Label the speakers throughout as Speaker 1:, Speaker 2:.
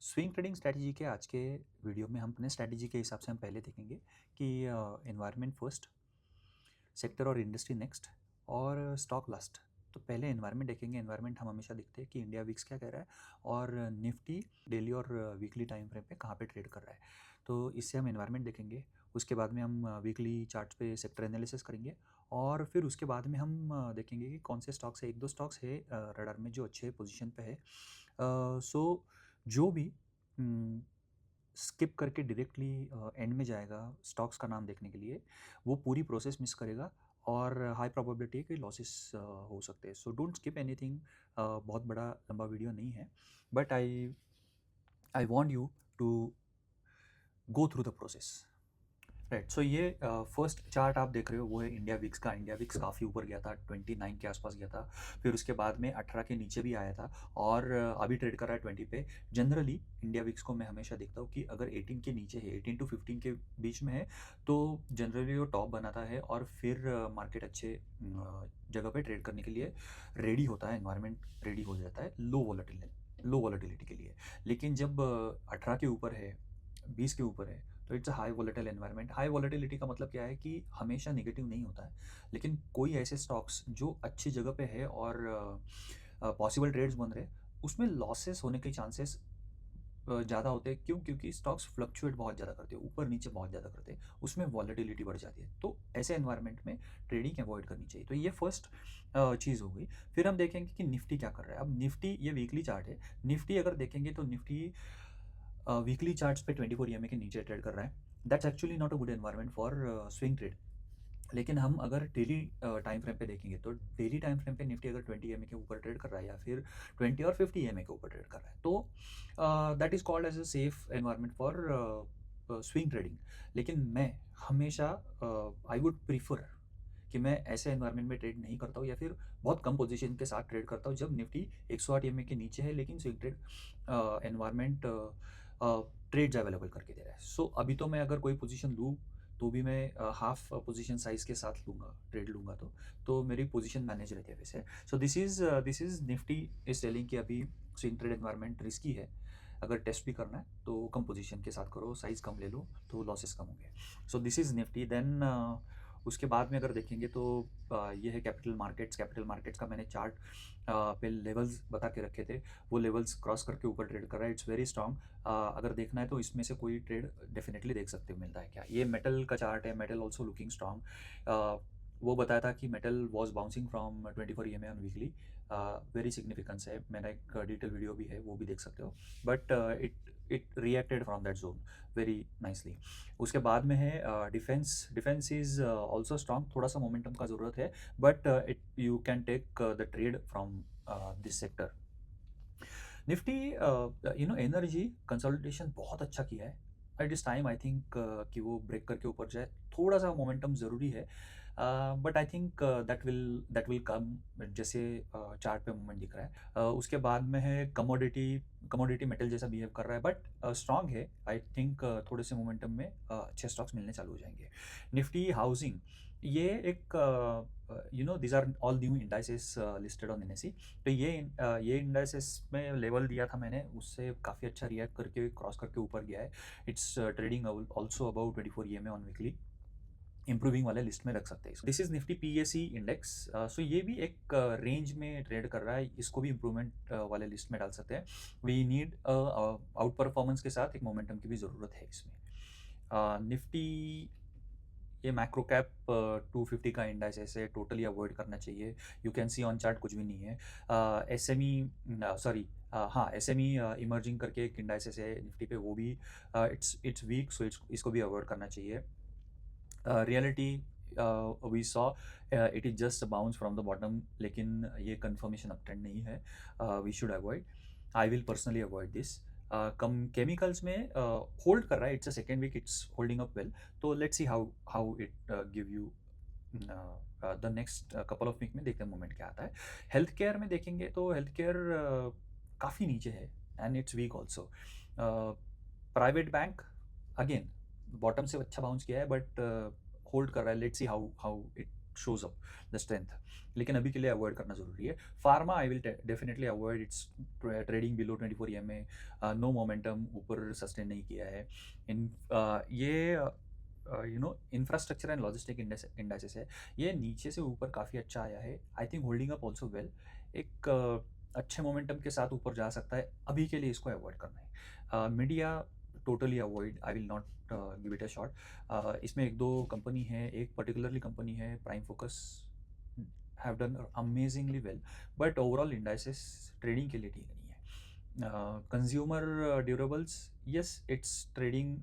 Speaker 1: Swing trading strategy के आज के वीडियो में हम अपने स्ट्रैटेजी के हिसाब से हम पहले देखेंगे कि एनवायरनमेंट फर्स्ट, सेक्टर और इंडस्ट्री नेक्स्ट और स्टॉक लास्ट। तो पहले एनवायरनमेंट देखेंगे। एनवायरनमेंट हम हमेशा देखते हैं कि इंडिया विक्स क्या कह रहा है और निफ्टी डेली और वीकली टाइम फ्रेम पे कहाँ पे ट्रेड कर रहा है। तो इससे हम एनवायरनमेंट देखेंगे। उसके बाद में हम वीकली चार्ट पे सेक्टर एनालिसिस करेंगे और फिर उसके बाद में हम देखेंगे कि कौन से स्टॉक्स है, एक दो स्टॉक्स है रडार में जो अच्छे पोजीशन पे है। सो जो भी स्किप करके डायरेक्टली एंड में जाएगा स्टॉक्स का नाम देखने के लिए, वो पूरी प्रोसेस मिस करेगा और हाई प्रोबेबिलिटी है कि लॉसेस हो सकते हैं। So don't skip anything. बहुत बड़ा लंबा वीडियो नहीं है, but I I want you to go through the process. Right. So ये फर्स्ट चार्ट आप देख रहे हो वो है इंडिया विक्स का। इंडिया विक्स काफ़ी ऊपर गया था, 29 के आसपास गया था। फिर उसके बाद में 18 के नीचे भी आया था और अभी ट्रेड कर रहा है 20 पे। जनरली इंडिया विक्स को मैं हमेशा देखता हूँ कि अगर 18 के नीचे है, 18 टू 15 के बीच में है, तो जनरली वो टॉप बनाता है और फिर मार्केट अच्छे जगह पे ट्रेड करने के लिए रेडी होता है, एनवायरनमेंट रेडी हो जाता है लो वॉलेटिलिटी के लिए। लेकिन जब 18 के ऊपर है, 20 के ऊपर है, तो it's a high volatile environment. High volatility का मतलब क्या है कि हमेशा नेगेटिव नहीं होता है, लेकिन कोई ऐसे स्टॉक्स जो अच्छी जगह पे है और पॉसिबल ट्रेड्स बन रहे, उसमें लॉसेस होने के चांसेस ज़्यादा होते हैं। क्यों? क्योंकि स्टॉक्स फ्लक्चुएट बहुत ज़्यादा करते हैं, ऊपर नीचे बहुत ज़्यादा करते हैं, उसमें वॉलेटिलिटी बढ़ जाती है। तो ऐसे एनवायरनमेंट में ट्रेडिंग अवॉइड करनी चाहिए। तो ये फर्स्ट चीज़ हो गई। फिर हम देखेंगे कि निफ्टी क्या कर रहा है। अब निफ्टी, ये वीकली चार्ट है। निफ्टी अगर देखेंगे तो निफ्टी वीकली चार्ट्स पे 24 ईएमए के नीचे ट्रेड कर रहा है। That's actually not a good environment for swing trade. लेकिन हम अगर डेली टाइम फ्रेम पे देखेंगे तो डेली टाइम फ्रेम पे निफ्टी अगर 20 ईएमए के ऊपर ट्रेड कर रहा है या फिर 20 और 50 ईएमए के ऊपर ट्रेड कर रहा है, तो that is called as a safe environment for swing trading. लेकिन मैं हमेशा आई वुड प्रीफर कि मैं ऐसे एनवायरनमेंट में ट्रेड नहीं करता हूँ या फिर बहुत कम पोजीशन के साथ ट्रेड करता हूँ जब निफ्टी 108 ईएमए के नीचे है, लेकिन swing trade environment trades available करके दे रहा है। सो अभी तो मैं अगर कोई पोजीशन लूँ तो भी मैं हाफ पोजीशन साइज़ के साथ लूँगा, ट्रेड लूँगा तो मेरी पोजीशन मैनेज रहती है वैसे। सो this is Nifty is telling कि अभी स्विंग ट्रेड एनवायरनमेंट रिस्की है। अगर टेस्ट भी करना है तो कम पोजीशन के साथ करो, साइज़ कम ले लो तो लॉसेस कम होंगे। So this is Nifty. Then उसके बाद में अगर देखेंगे तो ये है कैपिटल मार्केट्स। कैपिटल मार्केट्स का मैंने चार्ट पे लेवल्स बता के रखे थे, वो लेवल्स क्रॉस करके ऊपर ट्रेड कर रहा है। It's very strong. अगर देखना है तो इसमें से कोई ट्रेड डेफिनेटली देख सकते हो मिलता है क्या। ये मेटल का चार्ट है, मेटल ऑल्सो लुकिंग स्ट्रांग। वो बताया था कि metal was bouncing from 24 EMA on weekly. Very significance है, मेरा एक डिटेल वीडियो भी है, वो भी देख सकते हो। But it reacted from that zone very nicely. उसके बाद में है defence. Defence is also strong, थोड़ा सा मोमेंटम का ज़रूरत है, but it you can take the trade from this sector. Nifty energy consolidation बहुत अच्छा किया है। At this time I think कि वो ब्रेक करके ऊपर जाए, थोड़ा सा मोमेंटम ज़रूरी है, but I think that will come जैसे चार्ट पे मूवमेंट दिख रहा है। उसके बाद में है कमोडिटी। कमोडिटी मेटल जैसा बिहेव कर रहा है, बट स्ट्रांग है। आई थिंक थोड़े से मोमेंटम में अच्छे स्टॉक्स मिलने चालू हो जाएंगे। निफ्टी हाउसिंग, ये एक this are all new indices listed on NSE. तो ये इंडाइसेस में लेवल दिया था मैंने, उससे काफ़ी अच्छा रिएक्ट करके क्रॉस करके ऊपर गया है। It's trading also about 24 EMA on weekly. Improving वाले लिस्ट में रख सकते हैं। This is Nifty PSE index. So ये भी एक रेंज में ट्रेड कर रहा है, इसको भी इंप्रूवमेंट वाले लिस्ट में डाल सकते हैं। वी नीड आउट परफॉर्मेंस के साथ एक मोमेंटम की भी ज़रूरत है इसमें। निफ्टी, ये मैक्रो कैप 250 का इंडेक्स ऐसे टोटली अवॉइड करना चाहिए। You can C on chart कुछ भी नहीं है। एस एम ई इमर्जिंग करके एक इंडेक्स है निफ्टी पे, वो भी इट्स वीक, सो इसको भी अवॉइड करना चाहिए। Realty, we saw it is just bounce from the bottom, लेकिन ये कंफर्मेशन अप ट्रेंड नहीं है। We should avoid, I will personally avoid this. कम केमिकल्स में होल्ड कर रहा है, it's a second week, it's holding up well. तो let's see how it give you the next couple of week में, देखते हैं मूवमेंट क्या आता है। हेल्थ केयर में देखेंगे तो हेल्थ केयर काफ़ी नीचे है and it's weak also. Private bank again bottom से अच्छा बाउंस किया है, बट होल्ड कर रहा है। Let's see how how it shows up the strength, लेकिन अभी के लिए अवॉइड करना ज़रूरी है। Pharma I will definitely avoid, it's trading below 24 EMA, no momentum, ऊपर सस्टेन नहीं किया है। इन ये इंफ्रास्ट्रक्चर एंड लॉजिस्टिक इंडाइसेस है, ये नीचे से ऊपर काफ़ी अच्छा आया है। I think holding up also well, एक अच्छे मोमेंटम के साथ ऊपर जा सकता है। अभी के लिए इसको अवॉइड करना है। Media totally avoid, I will not give it a shot. इसमें एक दो कंपनी है, एक पर्टिकुलरली कंपनी है prime focus, have done amazingly well, but overall indices trading के लिए ठीक नहीं है। Consumer durables, yes it's trading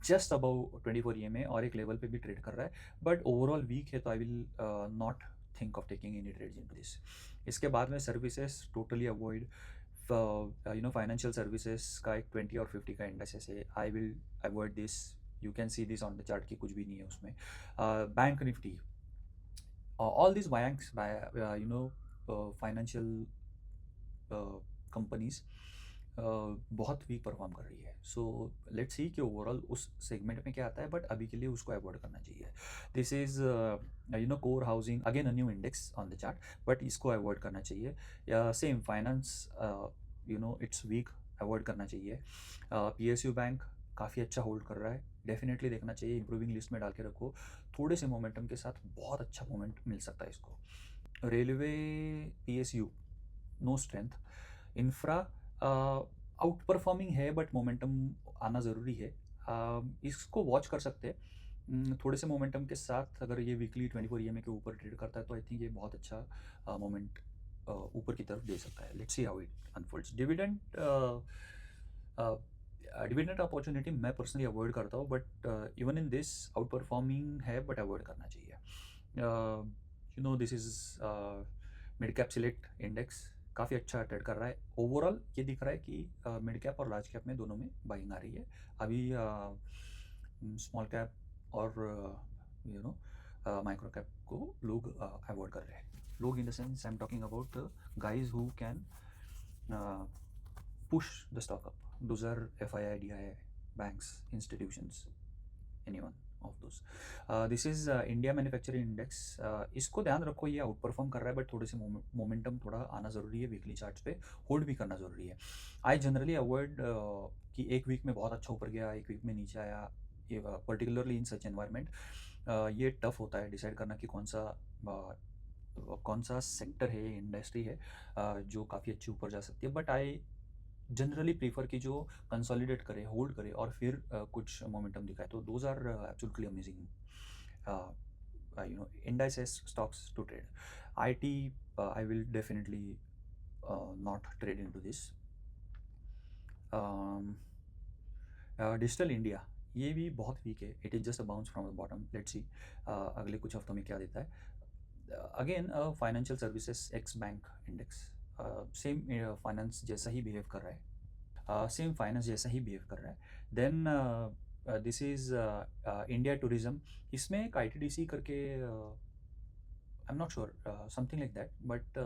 Speaker 1: just above 24 EMA और एक लेवल पे भी ट्रेड कर रहा है, बट ओवरऑल वीक है, तो I will not think of taking any trades into this. इसके बाद में services totally avoid, financial services का एक 20 और 50 का इंडेक्स है, I will avoid this. You can see this on the chart की कुछ भी नहीं है उसमें। Bank Nifty, all this banks, financial companies बहुत वीक परफॉर्म कर रही है। सो लेट्स सी कि ओवरऑल उस सेगमेंट में क्या आता है, बट अभी के लिए उसको अवॉइड करना चाहिए। This is core housing, again a new index on the chart, but इसको अवॉइड करना चाहिए। या same finance, it's weak, avoid करना चाहिए। PSU बैंक काफ़ी अच्छा होल्ड कर रहा है, डेफिनेटली देखना चाहिए, इंप्रूविंग लिस्ट में डाल के रखो। थोड़े से मोमेंटम के साथ बहुत अच्छा मोमेंट मिल सकता है इसको। Railway, PSU, no strength. Infra out performing है, बट मोमेंटम आना ज़रूरी है। इसको वॉच कर सकते हैं। थोड़े से मोमेंटम के साथ अगर ये वीकली 24 EMA के ऊपर ट्रेड करता है, तो आई थिंक ये बहुत अच्छा मोमेंट ऊपर की तरफ दे सकता है। Let's see how it unfolds. Dividend opportunity मैं पर्सनली अवॉइड करता हूँ, but even in this out performing है, बट अवॉइड करना चाहिए। This is mid cap select index, काफ़ी अच्छा ट्रेड कर रहा है। ओवरऑल ये दिख रहा है कि मिड कैप और लार्ज कैप में दोनों में बाइंग आ रही है। अभी स्मॉल कैप और माइक्रो कैप को लोग अवॉइड कर रहे हैं। लोग in the sense I am talking about guys who can push the stock up. Those are FII, DII, banks, institutions, any one of those. This is India Manufacturing Index. इसको ध्यान रखो, ये आउट परफॉर्म कर रहा है, but थोड़े से momentum थोड़ा आना ज़रूरी है। वीकली चार्ट्स पे होल्ड भी करना ज़रूरी है। आई जनरली अवॉइड कि एक वीक में बहुत अच्छा ऊपर गया, एक वीक में नीचे आया, ये पर्टिकुलरली इन सच एनवायरनमेंट ये टफ होता है डिसाइड करना कि कौन सा सेक्टर है, इंडस्ट्री है जो काफ़ी अच्छी ऊपर जा सकती है। बट आई जनरली प्रीफर कि जो कंसोलिडेट करे, होल्ड करे और फिर कुछ मोमेंटम दिखाए, तो those are absolutely amazing indices stocks to trade. IT, I will definitely not trade into this. Digital India, ये भी बहुत वीक है, it is just a bounce from the bottom. Let's see अगले कुछ हफ्तों में क्या देता है। Again financial services x bank index, same finance जैसा ही बिहेव कर रहा है, सेम फाइनेंस जैसा ही बिहेव कर रहा है। Then this is India tourism, इसमें एक ITDC करके, I am not sure, something like that, but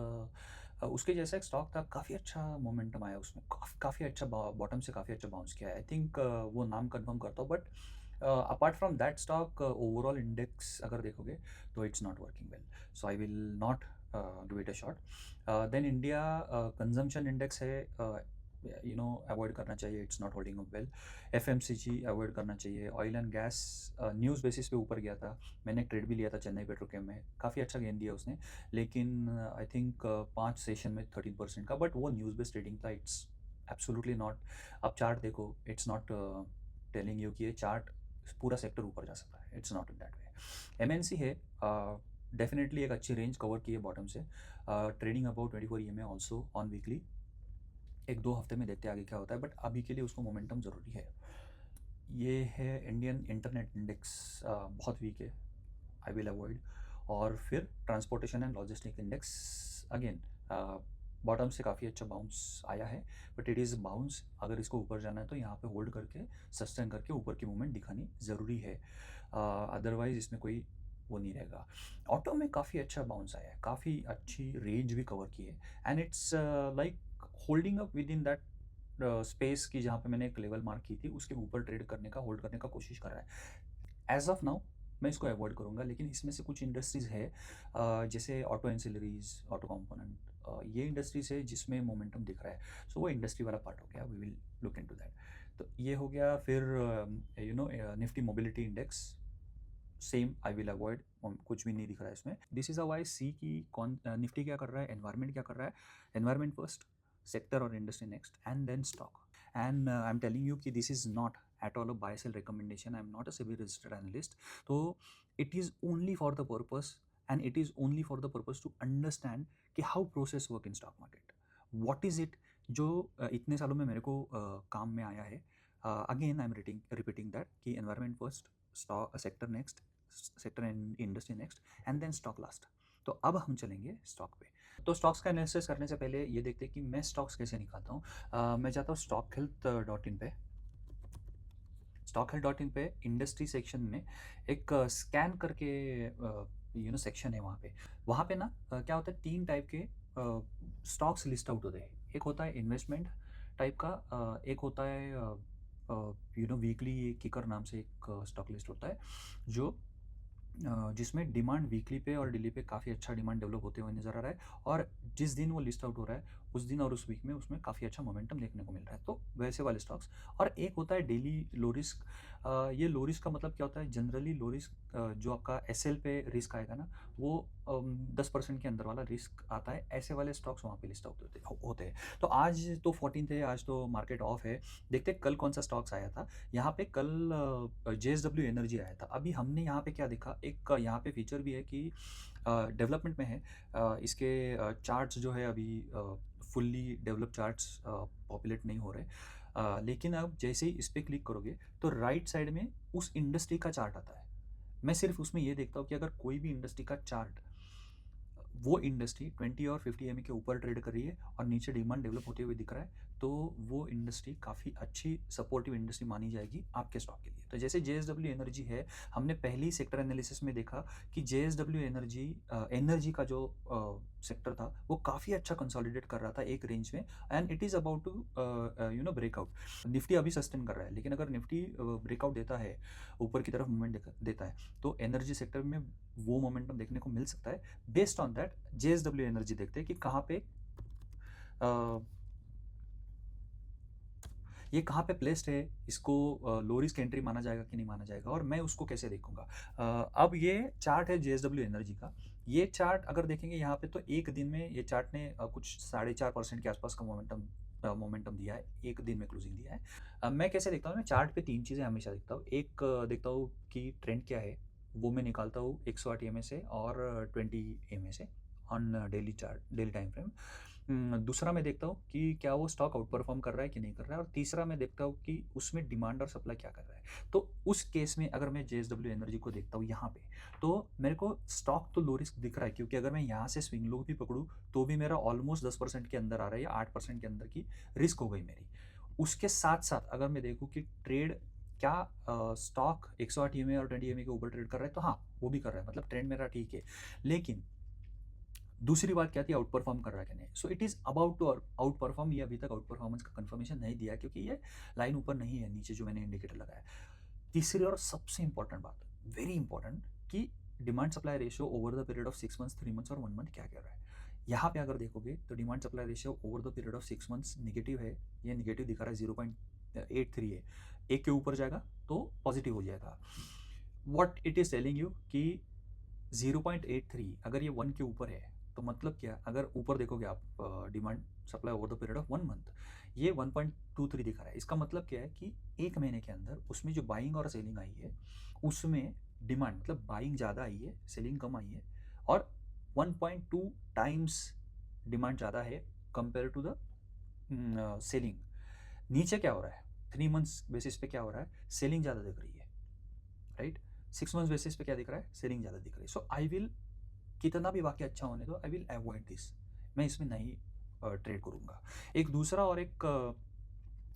Speaker 1: उसके जैसा एक स्टॉक था, काफ़ी अच्छा मोमेंटम आया उसमें, काफ़ी अच्छा बॉटम से काफ़ी अच्छा बाउंस किया है। आई थिंक वो नाम कंफर्म करता हूँ, but apart from that stock overall index अगर देखोगे तो it's not working well, so I will not give it a shot. Then India consumption index है, अवॉइड करना चाहिए, it's not holding up well. FMCG avoid करना चाहिए। Oil and gas news basis पे ऊपर गया था, मैंने ट्रेड भी लिया था चेन्नई पेट्रोकेम में, काफ़ी अच्छा गेन दिया उसने, लेकिन आई थिंक 5 सेशन में 13% का, बट वो न्यूज़ बेस्ड ट्रेडिंग था, इट्स एब्सोल्युटली नॉट। अब चार्ट देखो, इट्स नॉट टेलिंग यू कि ये चार्ट पूरा सेक्टर ऊपर जा सकता है, it's not in that way. MNC है, डेफिनेटली एक अच्छी रेंज कवर की है बॉटम से, trading about 24 EMA also on weekly. एक दो हफ्ते में देखते हैं आगे क्या होता है, बट अभी के लिए उसको मोमेंटम ज़रूरी है। ये है इंडियन इंटरनेट इंडेक्स, बहुत वीक है, आई विल अवॉइड। और फिर transportation and logistic index, again bottom से काफ़ी अच्छा बाउंस आया है, बट इट इज़ बाउंस, अगर इसको ऊपर जाना है तो यहाँ पे होल्ड करके सस्टेन करके ऊपर की मूवमेंट दिखानी ज़रूरी है, अदरवाइज इसमें कोई वो नहीं रहेगा। ऑटो में काफ़ी अच्छा बाउंस आया है, काफ़ी अच्छी रेंज भी कवर की है, and it's like holding up with in that space की, जहाँ पे मैंने एक लेवल मार्क की थी उसके ऊपर ट्रेड करने का, होल्ड करने का कोशिश कर रहा है। एज ऑफ नाउ मैं इसको अवॉइड करूँगा। लेकिन इसमें से कुछ इंडस्ट्रीज़ है जैसे ऑटो एंसिलरीज़, ऑटो कंपोनेंट, ये इंडस्ट्रीज़ है जिसमें मोमेंटम दिख रहा है। सो वो इंडस्ट्री वाला पार्ट हो गया, we will look into that. तो ये हो गया। फिर Nifty mobility index, same I will avoid, कुछ भी नहीं दिख रहा है इसमें। This is a Y C की कौन निफ्टी क्या कर रहा है, एनवायरनमेंट क्या कर रहा है, एनवायरनमेंट फर्स्ट, सेक्टर और industry next, and then stock. And I am telling you कि this is not at all a buy sell recommendation, I am not a SEBI registered analyst. तो it is only for the purpose, and it is only for the purpose to understand कि how process work in stock market, what is it जो इतने सालों में मेरे को काम में आया है। Again I am repeating that कि environment first, stock sector next, sector and industry next, and then stock last. तो अब हम चलेंगे स्टॉक पे। तो स्टॉक्स का एनालिसिस करने से पहले ये देखते हैं कि मैं स्टॉक्स कैसे निकालता हूँ। मैं जाता हूँ stockhealth.in पे। stockhealth.in पे इंडस्ट्री सेक्शन में एक स्कैन करके सेक्शन है वहाँ पे ना क्या होता है, 3 टाइप के स्टॉक्स लिस्ट आउट होते हैं। एक होता है इन्वेस्टमेंट टाइप का, एक होता है वीकली किकर नाम से एक स्टॉक लिस्ट होता है जो जिसमें डिमांड वीकली पे और डेली पे काफ़ी अच्छा डिमांड डेवलप होते हुए नज़र आ रहा है, और जिस दिन वो लिस्ट आउट हो रहा है उस दिन और उस वीक में उसमें काफ़ी अच्छा मोमेंटम देखने को मिल रहा है, तो वैसे वाले स्टॉक्स। और एक होता है डेली लो रिस्क। ये लो रिस्क का मतलब क्या होता है, जनरली लो रिस्क जो आपका एसएल पे रिस्क आएगा ना, वो 10% के अंदर वाला रिस्क आता है, ऐसे वाले स्टॉक्स वहाँ पे लिस्ट आउट होते हैं। तो आज तो 14th है, आज तो मार्केट ऑफ है। देखते हैं कल कौन सा स्टॉक्स आया था। यहाँ पे कल JSW एनर्जी आया था। अभी हमने यहाँ पे क्या देखा, एक यहाँ पे फीचर भी है कि डेवलपमेंट में है। इसके चार्ट्स जो है अभी फुल्ली डेवलप चार्ट्स पॉपुलेट नहीं हो रहे। लेकिन अब जैसे ही इस पर क्लिक करोगे तो राइट साइड में उस इंडस्ट्री का चार्ट आता है। मैं सिर्फ उसमें ये देखता हूँ कि अगर कोई भी इंडस्ट्री का चार्ट, वो इंडस्ट्री 20 और 50 एमए के ऊपर ट्रेड कर रही है और नीचे डिमांड डेवलप होते हुए दिख रहा है, तो वो इंडस्ट्री काफ़ी अच्छी सपोर्टिव इंडस्ट्री मानी जाएगी आपके स्टॉक के लिए। तो जैसे JSW एनर्जी है, हमने पहली सेक्टर एनालिसिस में देखा कि JSW एनर्जी एनर्जी का जो सेक्टर था वो काफ़ी अच्छा कंसोलिडेट कर रहा था एक रेंज में, and it is about to breakout. Nifty अभी सस्टेन कर रहा है, लेकिन अगर निफ्टी ब्रेकआउट देता है, ऊपर की तरफ मूवमेंट देता है, तो एनर्जी सेक्टर में वो मोमेंटम देखने को मिल सकता है। Based on that JSW energy देखते हैं कि कहाँ पे ये कहाँ पे प्लेस्ड है, इसको लो रिस्क एंट्री माना जाएगा कि नहीं माना जाएगा, और मैं उसको कैसे देखूंगा। अब ये चार्ट है JSW एनर्जी का। ये चार्ट अगर देखेंगे यहाँ पे, तो एक दिन में ये चार्ट ने कुछ 4.5% के आसपास का मोमेंटम दिया है, एक दिन में क्लोजिंग दिया है। मैं कैसे देखता हूँ, मैं चार्ट पे 3 चीज़ें हमेशा देखता हूँ। एक देखता हूँ कि ट्रेंड क्या है, वो मैं निकालता हूँ 108 EMA से और 20 EMA से on daily chart, daily time frame. दूसरा मैं देखता हूँ कि क्या वो स्टॉक आउट परफॉर्म कर रहा है कि नहीं कर रहा है, और तीसरा मैं देखता हूँ कि उसमें डिमांड और सप्लाई क्या कर रहा है। तो उस केस में अगर मैं JSW एनर्जी को देखता हूँ यहाँ पे, तो मेरे को स्टॉक तो लो रिस्क दिख रहा है, क्योंकि अगर मैं यहाँ से स्विंग लो भी पकड़ूँ तो भी मेरा ऑलमोस्ट 10% के अंदर आ रहा है, या 8% के अंदर की रिस्क हो गई मेरी। उसके साथ साथ अगर मैं देखूँ कि ट्रेड क्या स्टॉक 108 EMA और 20 EMA के ऊपर ट्रेड कर रहा है, तो हाँ वो भी कर रहा है, मतलब ट्रेंड मेरा ठीक है। लेकिन दूसरी बात क्या थी, आउट परफॉर्म कर रहा है कि नहीं। So it is about to out perform. ये अभी तक आउट परफॉर्मेंस का कंफर्मेशन नहीं दिया, क्योंकि ये लाइन ऊपर नहीं है, नीचे जो मैंने इंडिकेटर लगाया। तीसरी और सबसे इंपॉर्टेंट बात, वेरी इंपॉर्टेंट, कि demand supply ratio over the period of 6 months, 3 months और 1 मंथ क्या कह रहा है। यहाँ पे अगर देखोगे तो demand supply ratio over the period of 6 months negative है। ये निगेटिव दिखा रहा है, 0.83 है। एक के ऊपर जाएगा तो पॉजिटिव हो जाएगा। What it is telling you कि 0.83 अगर ये 1 के ऊपर है, तो मतलब क्या, अगर ऊपर देखोगे आप demand supply over the period of 1 month, ये 1.23 दिखा रहा है। इसका मतलब क्या है कि एक महीने के अंदर उसमें जो बाइंग और सेलिंग आई है, उसमें डिमांड मतलब बाइंग ज़्यादा आई है, सेलिंग कम आई है, और 1.2 टाइम्स डिमांड ज़्यादा है कंपेयर टू द सेलिंग। नीचे क्या हो रहा है, 3 मंथ्स बेसिस पे क्या हो रहा है, सेलिंग ज़्यादा दिख रही है, राइट। 6 मंथ्स बेसिस पे क्या दिख रहा है, सेलिंग ज़्यादा दिख रही है। सो आई विल, कितना भी वाक्य अच्छा होने दो, आई विल अवॉइड दिस, मैं इसमें नहीं ट्रेड करूँगा। एक दूसरा और एक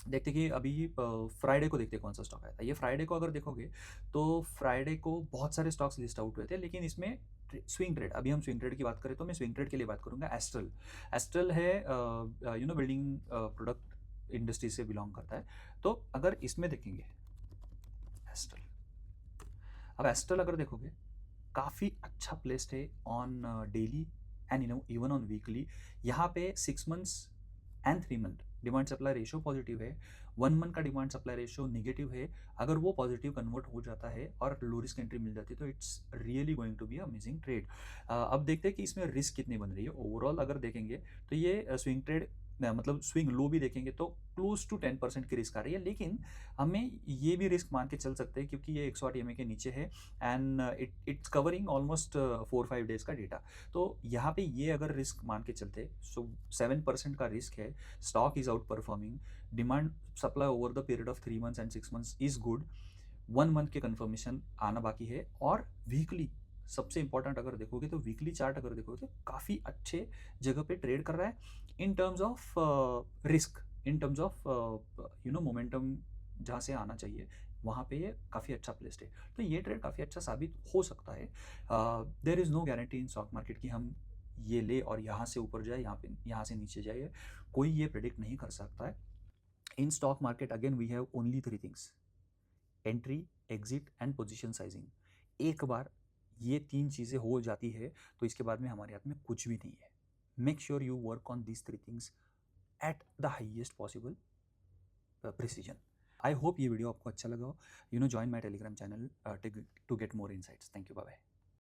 Speaker 1: देखते कि अभी फ्राइडे को देखते कौन सा स्टॉक आया था। ये फ्राइडे को अगर देखोगे तो फ्राइडे को बहुत सारे स्टॉक्स लिस्ट आउट हुए थे, लेकिन इसमें स्विंग ट्रेड, अभी हम स्विंग ट्रेड की बात करें तो मैं स्विंग ट्रेड के लिए बात करूँगा। एस्ट्रल, एस्ट्रल है बिल्डिंग प्रोडक्ट इंडस्ट्री से बिलोंग करता है। तो अगर इसमें देखेंगे एस्ट्रल, अब एस्ट्रल अगर देखोगे काफ़ी अच्छा प्लेस्ड है on daily and even on weekly. यहाँ पे 6 months and 3 month demand supply ratio positive है, 1 मंथ का डिमांड सप्लाई रेशियो नेगेटिव है। अगर वो पॉजिटिव कन्वर्ट हो जाता है और लो रिस्क एंट्री मिल जाती है तो it's really going to be amazing trade. अब देखते हैं कि इसमें रिस्क कितनी बन रही है। ओवरऑल अगर देखेंगे तो ये स्विंग ट्रेड मतलब स्विंग लो भी देखेंगे तो क्लोज टू 10% की रिस्क आ रही है, लेकिन हमें ये भी रिस्क मान के चल सकते हैं क्योंकि ये 108 EMA के नीचे है and it's covering almost 4-5 days का डेटा। तो यहाँ पे ये अगर रिस्क मान के चलते सो 7% का रिस्क है। Stock is out performing, demand supply over the period of 3 months and 6 months is good, 1 month के कन्फर्मेशन आना बाकी है। और वीकली सबसे इंपॉर्टेंट अगर देखोगे तो वीकली चार्ट अगर देखोगे तो काफ़ी अच्छे जगह पे ट्रेड कर रहा है in terms of risk, in terms of momentum जहाँ से आना चाहिए वहाँ पे ये काफ़ी अच्छा प्लेस्ड है। तो ये ट्रेड काफ़ी अच्छा साबित हो सकता है। There is no guarantee in stock market कि हम ये ले और यहाँ से ऊपर जाए, यहाँ से नीचे जाए, कोई ये प्रेडिक्ट नहीं कर सकता है। In stock market again we have only 3 things: entry, exit and position sizing. एक बार ये 3 चीज़ें हो जाती है तो इसके बाद में हमारे हाथ में कुछ भी नहीं है। Make sure you work on these 3 things at the highest possible precision. I hope ये वीडियो आपको अच्छा लगा हो। Join my Telegram channel to get more insights. Thank you, bye bye.